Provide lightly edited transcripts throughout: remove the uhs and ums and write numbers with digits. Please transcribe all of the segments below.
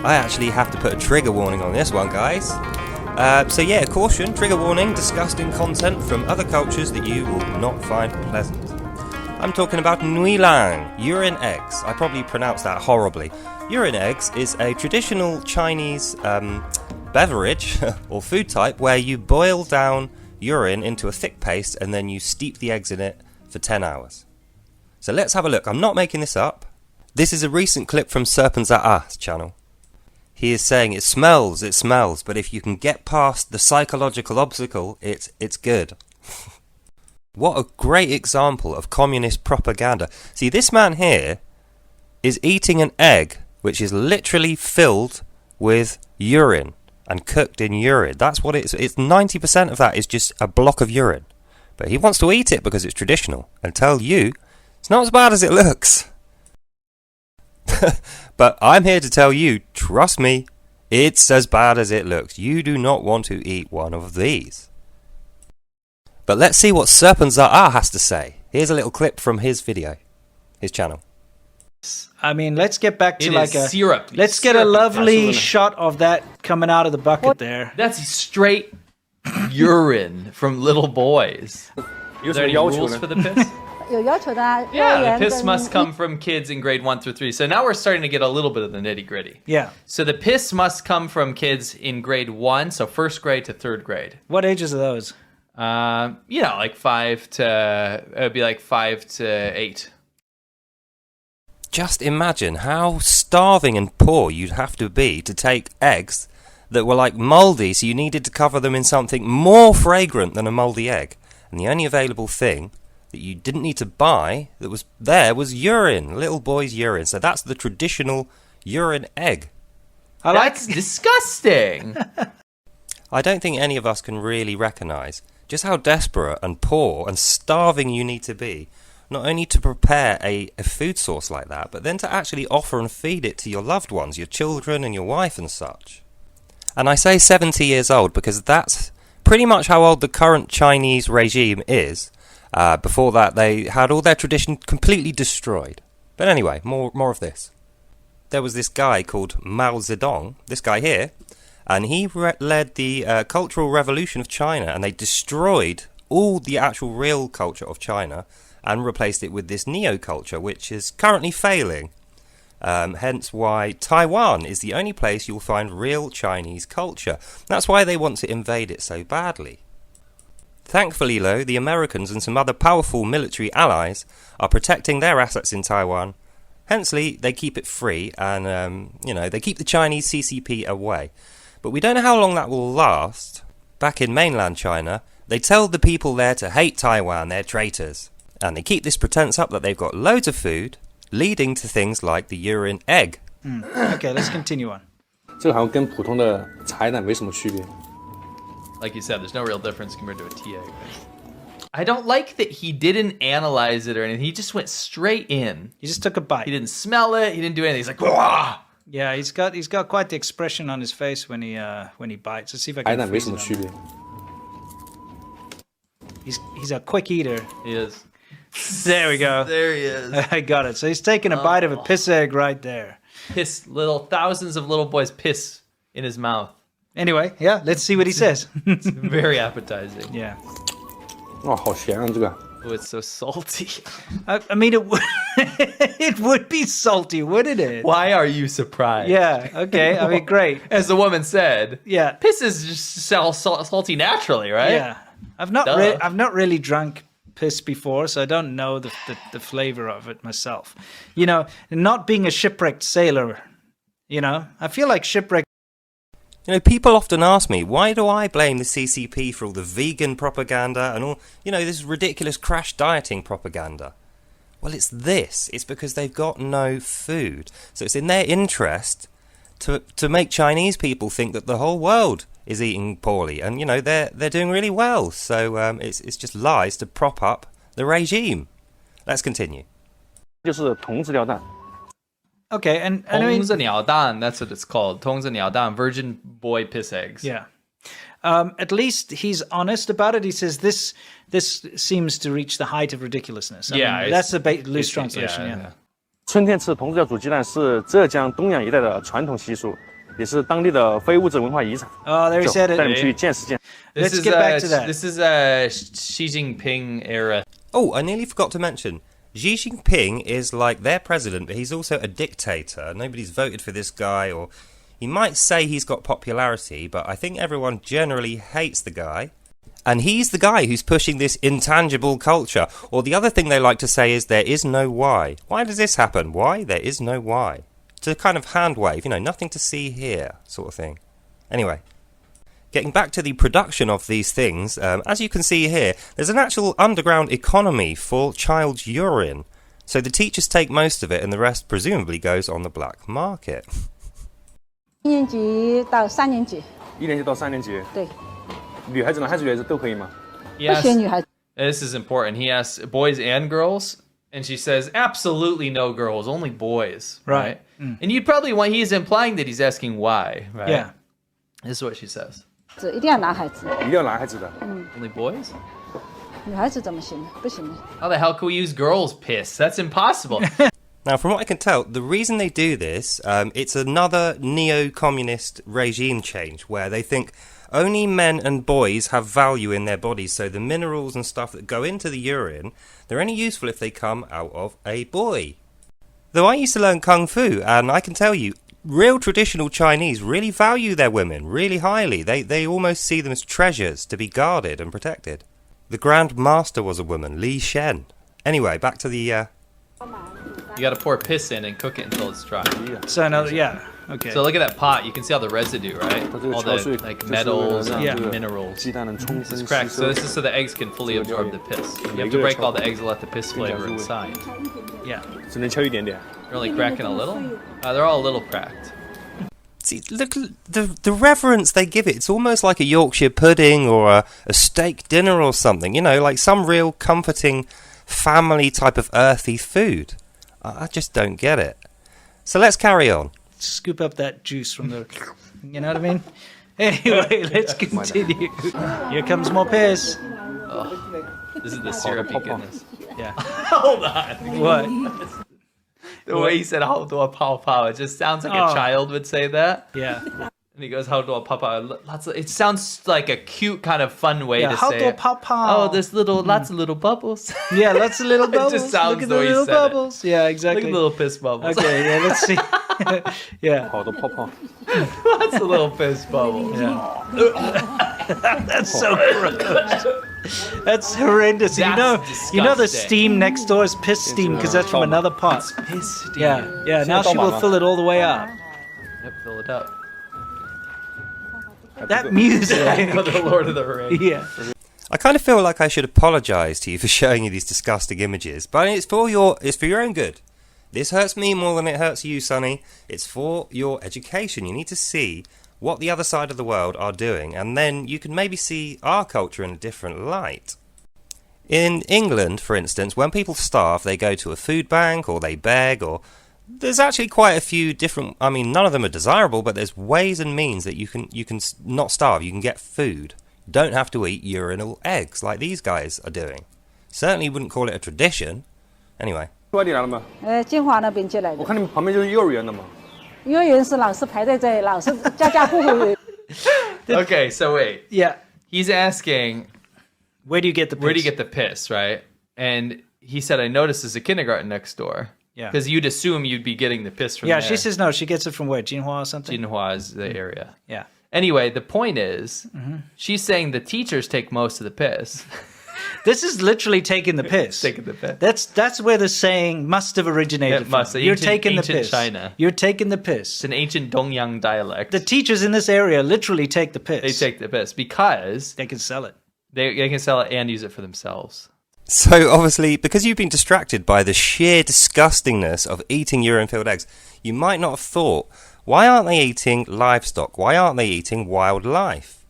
I actually have to put a trigger warning on this one, guys. So yeah, caution, trigger warning, disgusting content from other cultures that you will not find pleasant. I'm talking about nuilang, urine-eggs. I probably pronounced that horribly. Urine-eggs is a traditional Chinese beverage or food type where you boil down urine into a thick paste and then you steep the eggs in it for 10 hours. So let's have a look. I'm not making this up. This is a recent clip from Serpent's channel. He is saying it smells, but if you can get past the psychological obstacle, it's good. What a great example of communist propaganda. See, this man here is eating an egg which is literally filled with urine and cooked in urine. That's what it is. It's 90% of that is just a block of urine. But he wants to eat it because it's traditional and tell you it's not as bad as it looks. But I'm here to tell you, trust me, it's as bad as it looks. You do not want to eat one of these. But let's see what Serpent has to say. Here's a little clip from his video, his channel. I mean, let's get back to like a syrup. Let's get a lovely shot of that coming out of the bucket there. That's straight urine from little boys. Are there any rules for the piss? Yeah, the piss must come from kids in grade 1 through 3. So now we're starting to get a little bit of the nitty gritty. Yeah. So the piss must come from kids in grade 1, so first grade to third grade. What ages are those? Like 5 to, it would be like 5 to 8. Just imagine how starving and poor you'd have to be to take eggs that were like mouldy, so you needed to cover them in something more fragrant than a mouldy egg. And the only available thing that you didn't need to buy that was there was urine, little boy's urine. So that's the traditional urine egg. That's disgusting. I don't think any of us can really recognise just how desperate and poor and starving you need to be, not only to prepare a food source like that, but then to actually offer and feed it to your loved ones, your children and your wife and such. And I say 70 years old because that's pretty much how old the current Chinese regime is. Before that, they had all their tradition completely destroyed. But anyway, more of this. There was this guy called Mao Zedong, this guy here, and he led the Cultural Revolution of China, and they destroyed all the actual real culture of China and replaced it with this neo-culture, which is currently failing. Hence why Taiwan is the only place you'll find real Chinese culture. That's why they want to invade it so badly. Thankfully, though, the Americans and some other powerful military allies are protecting their assets in Taiwan. Hence, they keep it free and, they keep the Chinese CCP away. But we don't know how long that will last. Back in mainland China, they tell the people there to hate Taiwan, they're traitors. And they keep this pretense up that they've got loads of food, leading to things like the urine egg. Okay, let's continue on. 这个好像跟普通的茶叶蛋没什么区别。 Like you said, there's no real difference compared to a tea egg. I don't like that he didn't analyze it or anything. He just went straight in. He just took a bite. He didn't smell it. He didn't do anything. He's like, wah! Yeah, he's got quite the expression on his face when he bites. Let's see if I can. 茶叶蛋没什么区别。 He's a quick eater. He is. There we go. There he is. I got it. So he's taking a bite of a piss egg right there. Thousands of little boys piss in his mouth. Anyway, yeah, let's see what he says. It's very appetizing. Yeah. 哇，好咸啊这个。 Oh, it's so salty. I mean, it would be salty, wouldn't it? Why are you surprised? Yeah, okay. I mean, great. As the woman said, Yeah. piss is just salty naturally, right? Yeah. I've not really drunk piss before, so I don't know the flavor of it myself. You know, not being a shipwrecked sailor, I feel like shipwrecked. People often ask me, why do I blame the CCP for all the vegan propaganda and all, this ridiculous crash dieting propaganda? Well, it's this. It's because they've got no food. So it's in their interest to make Chinese people think that the whole world is eating poorly. And, they're doing really well. So it's just lies to prop up the regime. Let's continue. 就是童子尿蛋。 Okay, and I mean, 童子鸟蛋, that's what it's called. 童子鸟蛋, virgin boy piss eggs. yeah. At least he's honest about it. He says this seems to reach the height of ridiculousness. I mean, that's a loose translation. Yeah. 春天吃童子尿煮鸡蛋是浙江东阳一带的传统习俗，也是当地的非物质文化遗产。 Oh, there he said it. 带你们去见识见识。 Let's get back to that. This is Xi Jinping era. Oh, I nearly forgot to mention, Xi Jinping is like their president, but he's also a dictator. Nobody's voted for this guy, or he might say he's got popularity, but I think everyone generally hates the guy. And he's the guy who's pushing this intangible culture. Or the other thing they like to say is there is no why. Why does this happen? Why? There is no why. To kind of hand wave, nothing to see here sort of thing. Anyway, getting back to the production of these things, as you can see here, there's an actual underground economy for child's urine. So the teachers take most of it and the rest presumably goes on the black market. 1年级到3年级。1年级到3年级。对。女孩子、男孩子、女孩子都可以吗？ Yes. 不选女孩子。 This is important. He asks boys and girls, and she says absolutely no girls, only boys. Right. And you'd probably want. He's implying that he's asking why. Right. Yeah. This is what she says. 一定要男孩子。一定要男孩子的。Only boys. 女孩子怎么行？不行的。 How the hell can we use girls' piss? That's impossible. Now, from what I can tell, the reason they do this, it's another neo-communist regime change where they think only men and boys have value in their bodies, so the minerals and stuff that go into the urine, they're only useful if they come out of a boy. Though I used to learn Kung Fu, and I can tell you, real traditional Chinese really value their women really highly. They almost see them as treasures to be guarded and protected. The Grand Master was a woman, Li Shen. Anyway, back to the... You gotta pour piss in and cook it until it's dry. So another, yeah, okay. So look at that pot. You can see all the residue, right? All the like metals and minerals. It's cracked. So this is so the eggs can fully absorb the piss. You have to break all the eggs and let the piss flavor inside. Yeah. 只能敲一点点。 They're only cracking a little. They're all a little cracked. See, look, the reverence they give it. It's almost like a Yorkshire pudding or a steak dinner or something. Like some real comforting family type of earthy food. I just don't get it. So let's carry on. Scoop up that juice from the... You know what I mean? Anyway, let's continue. Here comes more piss. Oh, this is the syrupy goodness. Yeah. Hold on. What? The way he said "how do I pow pow," it just sounds like a child would say that. Yeah. And he goes, "how do I pow pow?" It sounds like a cute kind of fun way to how say do I it. pow pow? Oh, there's lots of little bubbles. Yeah, lots of little bubbles. It just sounds Look at the the way he little said bubbles. it. Yeah, exactly. Look at the little piss bubbles. Okay, yeah, let's see. Yeah. 好多泡泡。 That's a little piss bubble. Yeah. That's so gross. That's horrendous. That's you know the disgusting. steam next door is piss steam because that's from another pot. Piss steam. Yeah. Now she will fill it all the way up. Yep, fill it up. That music. The Lord of the Rings. Yeah. I kind of feel like I should apologise to you for showing you these disgusting images, but it's for your own good. This hurts me more than it hurts you, Sonny. It's for your education. You need to see what the other side of the world are doing, and then you can maybe see our culture in a different light. In England, for instance, when people starve, they go to a food bank or they beg, or there's actually quite a few different, I mean, none of them are desirable, but there's ways and means that you can not starve, you can get food. You don't have to eat urinal eggs like these guys are doing. Certainly wouldn't call it a tradition. Anyway. 外地来了吗？金华那边进来的。我看你们旁边就是幼儿园的嘛。幼儿园是老师排在这里，老师家家户户。 Okay, so wait. Yeah. He's asking, Where do you get the piss? where do you get the piss, right? And he said, I noticed there's a kindergarten next door. Yeah. Because you'd assume you'd be getting the piss from Yeah, there. she says no. She gets it from where? Jinhua or something? Jinhua is the area. Yeah. Anyway, the point is, she's saying the teachers take most of the piss. This is literally taking the piss. Taking the piss. That's where the saying must have originated It must. from. You're Ancient- taking the ancient piss. China. You're taking the piss. It's an ancient Dongyang dialect. The teachers in this area literally take the piss. They take the piss because They can sell it. they can sell it and use it for themselves. So obviously, because you've been distracted by the sheer disgustingness of eating urine-filled eggs, you might not have thought, why aren't they eating livestock? Why aren't they eating wildlife?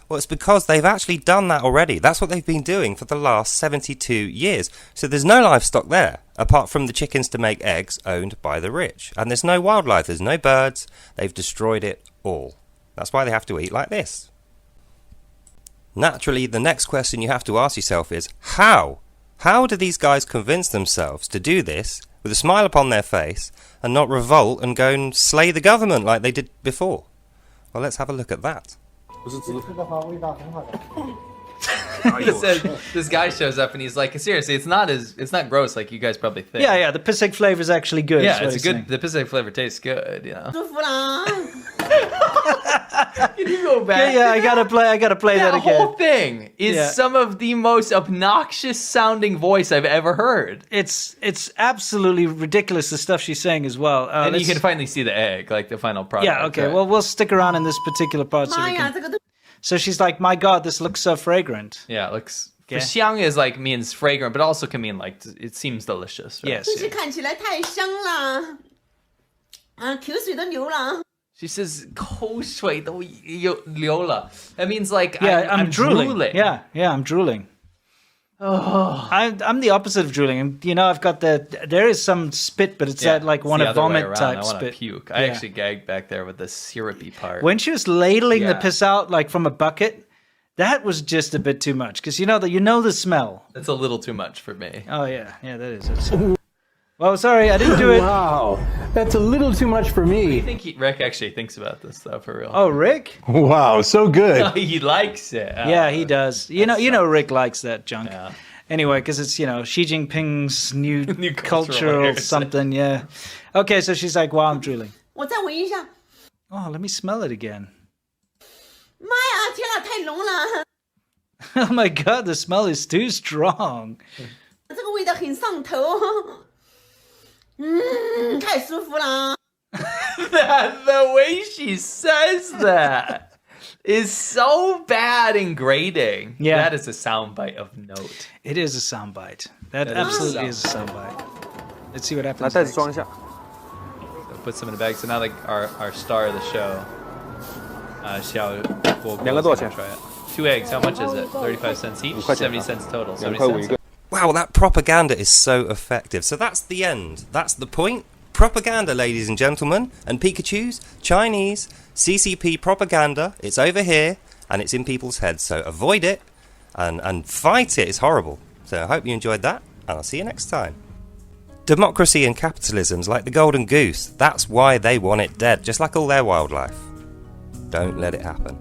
Well, it's because they've actually done that already. That's what they've been doing for the last 72 years. So there's no livestock there, apart from the chickens to make eggs owned by the rich. And there's no wildlife, there's no birds. They've destroyed it all. That's why they have to eat like this. Naturally, the next question you have to ask yourself is, how? How do these guys convince themselves to do this with a smile upon their face and not revolt and go and slay the government like they did before? Well, let's have a look at that. This guy shows up and he's like, seriously, it's not gross like you guys probably think. Yeah, the piss egg flavor is actually good. Yeah, it's good. The piss egg flavor tastes good, you know. Can you go back? Yeah, I gotta play that again. The whole thing is some of the most obnoxious sounding voice I've ever heard. It's absolutely ridiculous, the stuff she's saying as well. And you can finally see the egg, like the final product. Yeah, okay. Right? Well, we'll stick around in this particular part so we can... So she's like, my God, this looks so fragrant. Yeah, it looks... Yeah. 香 is like means fragrant, but also can mean like it seems delicious. Right? Yes. She says 口水都流了. That means like I'm drooling. Yeah, I'm drooling. Oh. I'm the opposite of drooling. And you know, I've got there is some spit, but it's that like want to vomit type spit. I want to puke. I actually gagged back there with the syrupy part. When she was ladling the piss out like from a bucket, that was just a bit too much because you know the smell. That's a little too much for me. Oh yeah, that is. Well, sorry, I didn't do it. Wow, that's a little too much for me. I think Rick actually thinks about this stuff for real. Oh, Rick? Wow, so good. He likes it. Yeah, he does. You know, Rick likes that junk. Yeah. Anyway, because it's Xi Jinping's new cultural something. Yeah. Okay, so she's like, "Wow, I'm drooling." Oh, let me smell it again. Oh my God, the smell is too strong. The way she says that is so bad and grating. Yeah. That is a soundbite of note. It is a soundbite. That absolutely is a soundbite. Let's see what happens. So put some in the bag. So now like our star of the show. Xiao will try it. 2 eggs, how much is it? 35 cents each? 70 cents total. 70 cents. Wow, that propaganda is so effective. So that's the end. That's the point. Propaganda, ladies and gentlemen, and Pikachus, Chinese, CCP propaganda. It's over here, and it's in people's heads. So avoid it, and fight it. It's horrible. So I hope you enjoyed that, and I'll see you next time. Democracy and capitalism's like the golden goose. That's why they want it dead, just like all their wildlife. Don't let it happen.